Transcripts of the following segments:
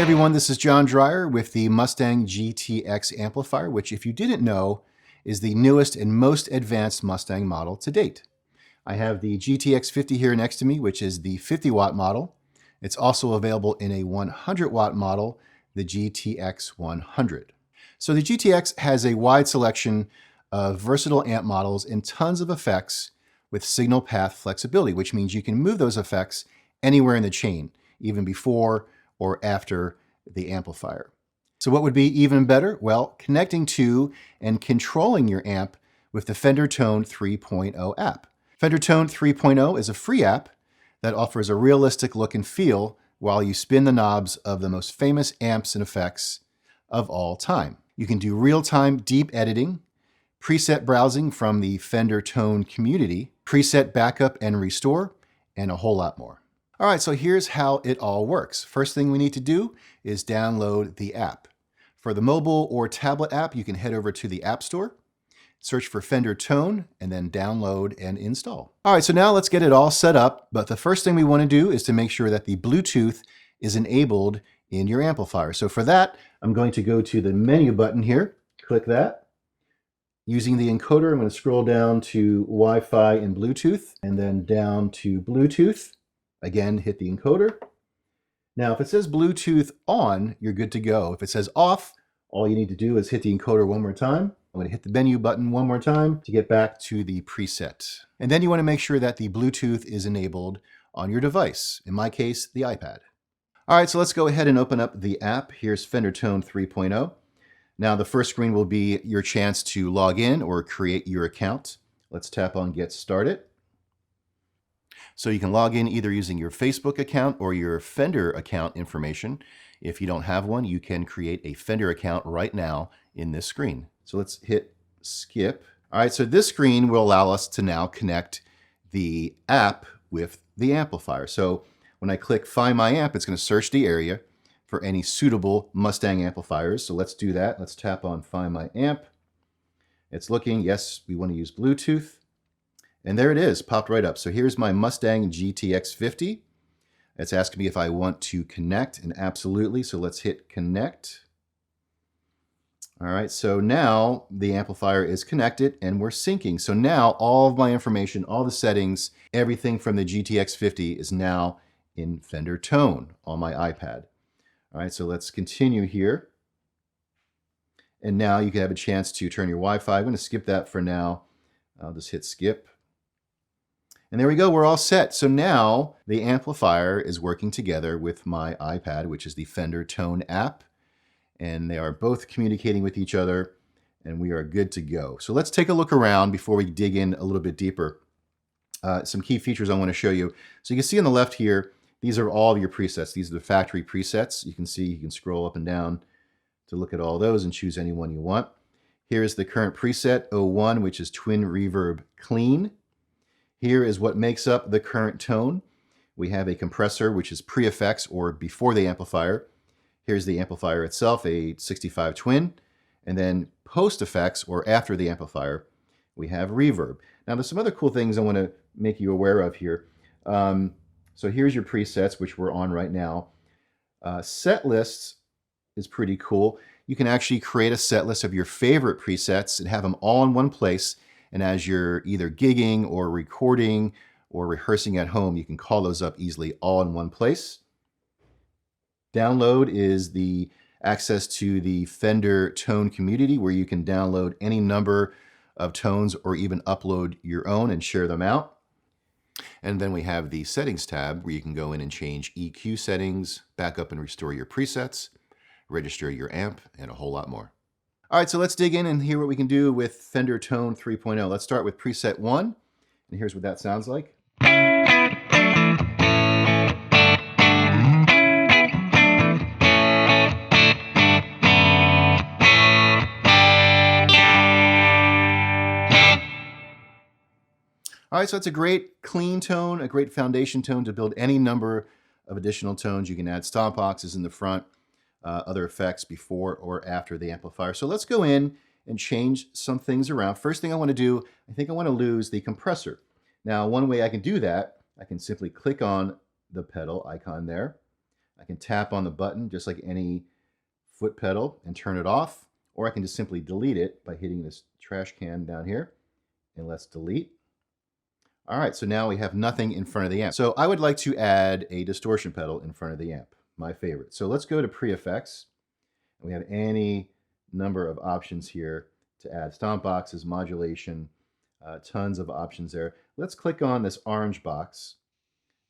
everyone, this is John Dreyer with the Mustang GTX amplifier, which if you didn't know, is the newest and most advanced Mustang model to date. I have the GTX 50 here next to me, which is the 50 watt model. It's also available in a 100 watt model, the GTX 100. So the GTX has a wide selection of versatile amp models and tons of effects with signal path flexibility, which means you can move those effects anywhere in the chain, even before or after the amplifier. So what would be even better? Well, connecting to and controlling your amp with the Fender Tone 3.0 app. Fender Tone 3.0 is a free app that offers a realistic look and feel while you spin the knobs of the most famous amps and effects of all time. You can do real-time deep editing, preset browsing from the Fender Tone community, preset backup and restore, and a whole lot more. All right, so here's how it all works. First thing we need to do is download the app. For the mobile or tablet app, you can head over to the App Store, search for Fender Tone, and then download and install. All right, so now let's get it all set up, but the first thing we want to do is to make sure that the Bluetooth is enabled in your amplifier. So for that, I'm going to go to the menu button here, click that. Using the encoder, I'm going to scroll down to Wi-Fi and Bluetooth, and then down to Bluetooth. Again, hit the encoder. Now, if it says Bluetooth on, you're good to go. If it says off, all you need to do is hit the encoder one more time. I'm going to hit the menu button one more time to get back to the preset. And then you want to make sure that the Bluetooth is enabled on your device, in my case, the iPad. All right, so let's go ahead and open up the app. Here's Fender Tone 3.0. Now, the first screen will be your chance to log in or create your account. Let's tap on Get Started. So you can log in either using your Facebook account or your Fender account information. If you don't have one, you can create a Fender account right now in this screen. So let's hit skip. All right, so this screen will allow us to now connect the app with the amplifier. So when I click Find My Amp, it's going to search the area for any suitable Mustang amplifiers. So let's do that. Let's tap on Find My Amp. It's looking, yes, we want to use Bluetooth. And there it is, popped right up. So here's my Mustang GTX 50. It's asking me if I want to connect, and absolutely. So let's hit connect. All right, so now the amplifier is connected and we're syncing. So now all of my information, all the settings, everything from the GTX 50 is now in Fender Tone on my iPad. All right, so let's continue here. And now you can have a chance to turn your Wi-Fi. I'm going to skip that for now. I'll just hit skip. And there we go, we're all set. So now the amplifier is working together with my iPad, which is the Fender Tone app. And they are both communicating with each other, and we are good to go. So let's take a look around before we dig in a little bit deeper. Some key features I want to show you. So you can see on the left here, these are all of your presets. These are the factory presets. You can see, you can scroll up and down to look at all those and choose any one you want. Here is the current preset, 01, which is Twin Reverb Clean. Here is what makes up the current tone. We have a compressor, which is pre-effects or before the amplifier. Here's the amplifier itself, a 65 Twin. And then post-effects, or after the amplifier, we have reverb. Now, there's some other cool things I want to make you aware of here. So here's your presets, which we're on right now. Set lists is pretty cool. You can actually create a set list of your favorite presets and have them all in one place. And as you're either gigging or recording or rehearsing at home, you can call those up easily all in one place. Download is the access to the Fender Tone community where you can download any number of tones or even upload your own and share them out. And then we have the settings tab where you can go in and change EQ settings, back up and restore your presets, register your amp, and a whole lot more. All right, so let's dig in and hear what we can do with Fender Tone 3.0. Let's start with preset 1, and here's what that sounds like. All right, so it's a great clean tone, a great foundation tone to build any number of additional tones. You can add stomp boxes in the front, other effects before or after the amplifier. So let's go in and change some things around. First thing I want to do, I think I want to lose the compressor. Now, one way I can do that, I can simply click on the pedal icon there. I can tap on the button just like any foot pedal and turn it off, or I can just simply delete it by hitting this trash can down here, and let's delete. All right, so now we have nothing in front of the amp. So I would like to add a distortion pedal in front of the amp, my favorite. So let's go to pre-effects. We have any number of options here to add stomp boxes, modulation, tons of options there. Let's click on this orange box.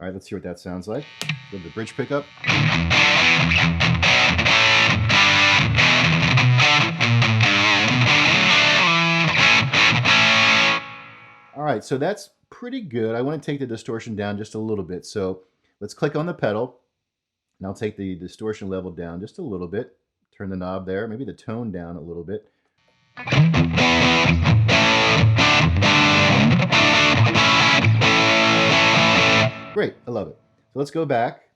All right, let's hear what that sounds like. Go to the bridge pickup. All right, so that's pretty good. I want to take the distortion down just a little bit. So let's click on the pedal, and I'll take the distortion level down just a little bit. Turn the knob there, maybe the tone down a little bit. Great, I love it. So let's go back.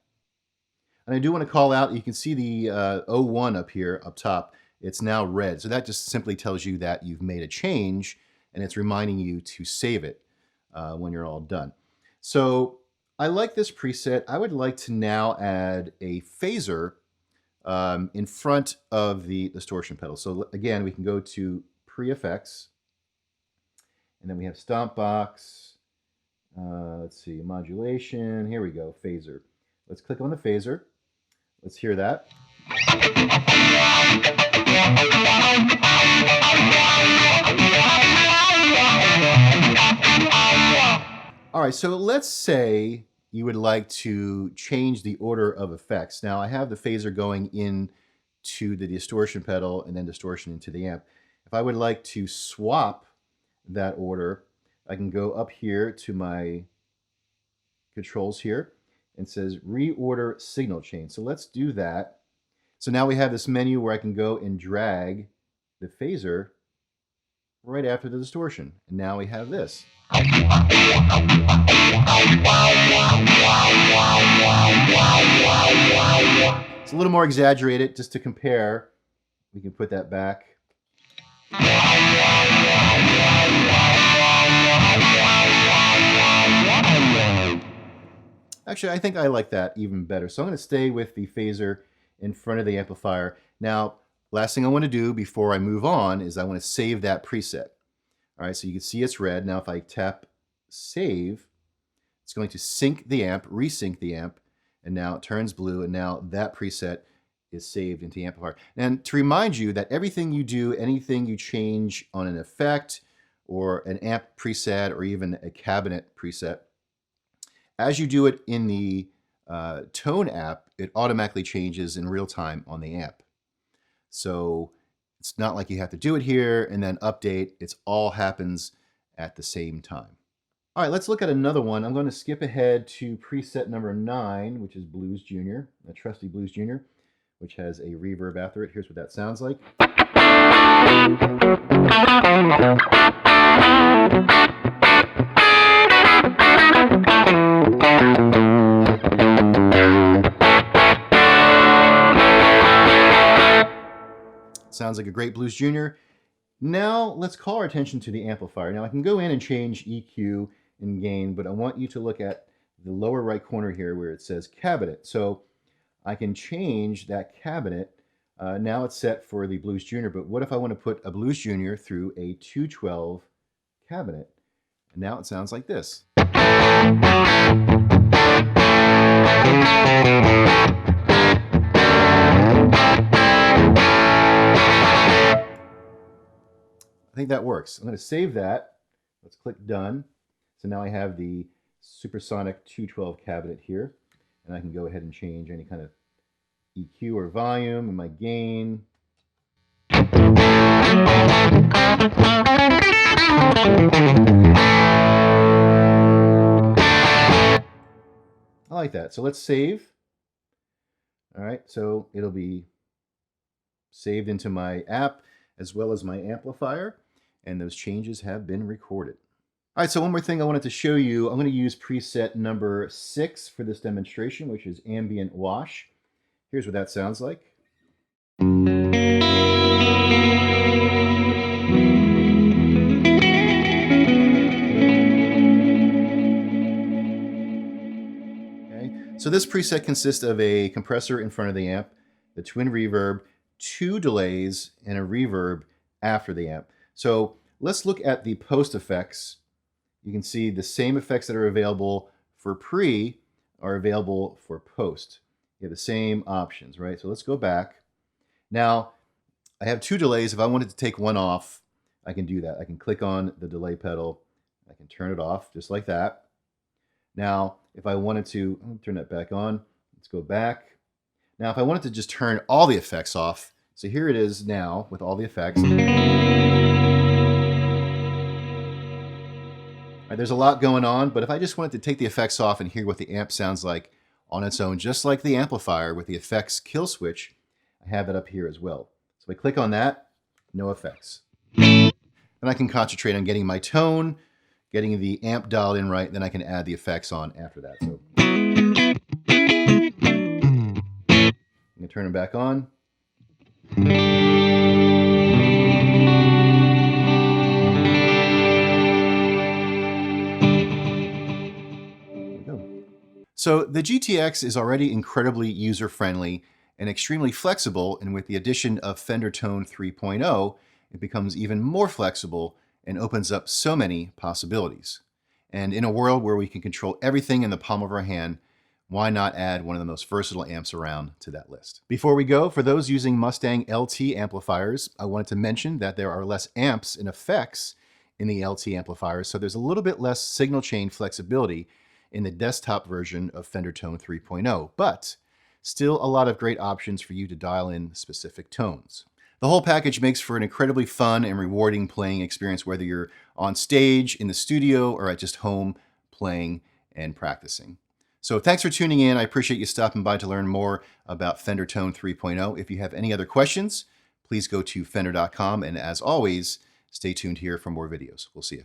And I do want to call out, you can see the 01 up here, up top. It's now red. So that just simply tells you that you've made a change, and it's reminding you to save it when you're all done. So I like this preset. I would like to now add a phaser in front of the distortion pedal. So again, we can go to pre-effects, and then we have stomp box. Let's see, modulation. Here we go, phaser. Let's click on the phaser. Let's hear that. All right, so let's say you would like to change the order of effects. Now I have the phaser going in to the distortion pedal and then distortion into the amp. If I would like to swap that order, I can go up here to my controls here, and it says reorder signal chain. So let's do that. So now we have this menu where I can go and drag the phaser right after the distortion. And now we have this. It's a little more exaggerated just to compare. We can put that back. Actually, I think I like that even better. So I'm going to stay with the phaser in front of the amplifier. Now, last thing I want to do before I move on is I want to save that preset. All right, so you can see it's red. Now if I tap save, it's going to sync the amp, resync the amp, and now it turns blue, and now that preset is saved into the amplifier. And to remind you that everything you do, anything you change on an effect or an amp preset or even a cabinet preset, as you do it in the Tone app, it automatically changes in real time on the amp. So it's not like you have to do it here and then update. It all happens at the same time. All right, let's look at another one. I'm going to skip ahead to preset number 9, which is Blues Jr., a trusty Blues Jr., which has a reverb after it. Here's what that sounds like. Sounds like a great Blues Jr. Now let's call our attention to the amplifier. Now I can go in and change EQ and gain, but I want you to look at the lower right corner here where it says cabinet. So I can change that cabinet. Now it's set for the Blues Jr., but what if I want to put a Blues Jr. through a 212 cabinet? And now it sounds like this. I think that works. I'm going to save that. Let's click done. So now I have the supersonic 212 cabinet here, and I can go ahead and change any kind of EQ or volume and my gain. I like that. So let's save. All right, so it'll be saved into my app as well as my amplifier, and those changes have been recorded. All right, so one more thing I wanted to show you. I'm going to use preset number 6 for this demonstration, which is ambient wash. Here's what that sounds like. Okay. So this preset consists of a compressor in front of the amp, the twin reverb, 2 delays, and a reverb after the amp. So let's look at the post effects. You can see the same effects that are available for pre are available for post. You have the same options, right? So let's go back. Now, I have 2 delays. If I wanted to take one off, I can do that. I can click on the delay pedal. I can turn it off just like that. Now, if I wanted to turn that back on, let's go back. Now, if I wanted to just turn all the effects off, so here it is now with all the effects. Right, there's a lot going on, but if I just wanted to take the effects off and hear what the amp sounds like on its own, just like the amplifier with the effects kill switch, I have that up here as well. So if I click on that, no effects. Then I can concentrate on getting my tone, getting the amp dialed in right, then I can add the effects on after that. So I'm gonna turn them back on. So the GTX is already incredibly user-friendly and extremely flexible, and with the addition of Fender Tone 3.0, it becomes even more flexible and opens up so many possibilities. And in a world where we can control everything in the palm of our hand, why not add one of the most versatile amps around to that list? Before we go, for those using Mustang LT amplifiers, I wanted to mention that there are less amps and effects in the LT amplifiers, so there's a little bit less signal chain flexibility in the desktop version of Fender Tone 3.0, but still a lot of great options for you to dial in specific tones. The whole package makes for an incredibly fun and rewarding playing experience, whether you're on stage, in the studio, or at just home playing and practicing. So thanks for tuning in. I appreciate you stopping by to learn more about Fender Tone 3.0. If you have any other questions, please go to fender.com. And as always, stay tuned here for more videos. We'll see you.